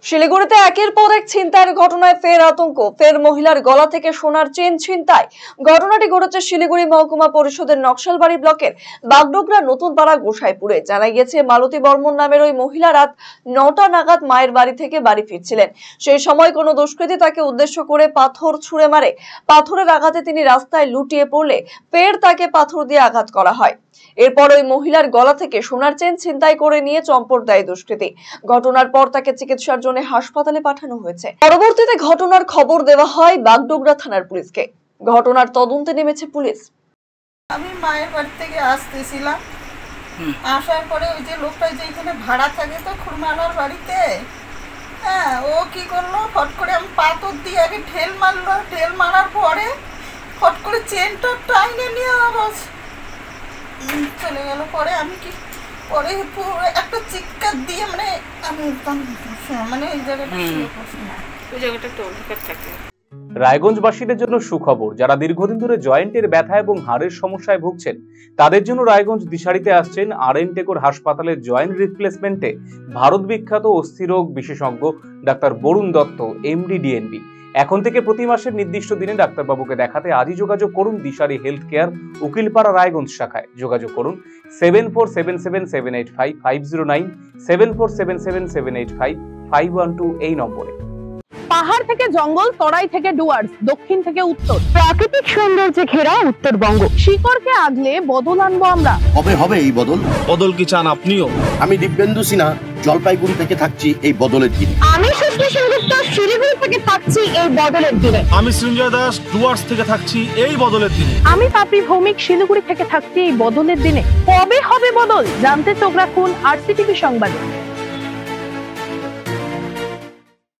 শিলিগুড়িতে একের পর এক ছিনতাইয়ের ঘটনায় ফের আতঙ্ক, ফের মহিলার গলা থেকে সোনার চেন ছিনতাই। ঘটনাটি ঘটেছে শিলিগুড়ি মহকুমা পরিষদের নকশালবাড়ি ব্লকের বাগডোগরা নতুন পাড়া গোসাইপুরে। জানা গিয়েছে, মালতী বর্মন নামের ওই মহিলা রাত 9টা নাগাদ মায়ের বাড়ি থেকে বাড়ি ফিরছিলেন। সেই সময় কোনো দুষ্কৃতী তাকে উদ্দেশ্য করে পাথর ছুঁড়ে মারে। পাথরের আঘাতে তিনি রাস্তায় লুটিয়ে পড়লে ফের তাকে পাথর দিয়ে আঘাত করা হয়। এরপর ওই মহিলার গলা থেকে সোনার চেন ছিনতাই করে নিয়ে চম্পট দেয় দুষ্কৃতী। ঘটনার পর তাকে চিকিৎসার জন্য হাসপাতালে পাঠানো হয়েছে। পরবর্তীতে ঘটনার খবর দেওয়া হয় বাগডোগরা থানার পুলিশকে। ঘটনার তদন্তে নেমেছে পুলিশ। আমি মায়ের বাড়ি থেকে আসতেছিলাম, আসার পরে ওই যে লোকটা যেখানে ভাড়া থাকে তো খুরমালার বাড়িতে, হ্যাঁ, ও কি করলো, ফট করে আমি পাথর দিয়ে আগে ঢেল মারলো। ঢেল মারার পরে ফট করে চেনটা টাইনে নিয়ে আবার চলে গেল। পরে আমি কি পরে একটা চিৎকার দিয়ে আমি ওই জায়গাটা একটু অন্ধকার থাকে। রায়গঞ্জবাসীদের জন্য সুখবর, যারা দীর্ঘদিন ধরে জয়েন্টের ব্যথা এবং হাড়ের সমস্যায় ভুগছেন তাদের জন্য রায়গঞ্জ দিশারিতে আসছেন আর.এন. টেকোর হাসপাতালের জয়েন্ট রিপ্লেসমেন্টে ভারত বিখ্যাত অস্থিরোগ বিশেষজ্ঞ doctor Barun Dutta, MD, DNB. এখন থেকে প্রতি মাসের নির্দিষ্ট দিনে ডাক্তারবাবুকে দেখাতে আজই যোগাযোগ করুন দিশারি হেলথ কেয়ার, উকিলপাড়া, রায়গঞ্জ শাখায়। যোগাযোগ করুন 7477785509, 7477785512 এই নম্বরে। পাহাড় থেকে জঙ্গল, তরাই থেকে ডুয়ার্স, দক্ষিণ থেকে উত্তর, প্রাকৃতিক সৌন্দর্যে ঘেরা উত্তরবঙ্গ। শিকড়কে আগলে বদল আনবো আমরা। হবে এই বদল। বদল কি চান আপনিও? আমি দিব্যেন্দু সিনহা, জলপাইগুড়ি থেকে থাকছি এই বদলের দিনে। আমি সুশ্রী সেনগুপ্ত, শিলিগুড়ি থেকে থাকছি এই বদলের দিনে। আমি সৃঞ্জয় দাস, ডুয়ার্স থেকে থাকছি এই বদলের দিনে। আমি পাপড়ি ভৌমিক, শিলিগুড়ি থেকে থাকছি এই বদলের দিনে। কবে হবে বদল জানতে চোখ রাখুন RCTV সংবাদে।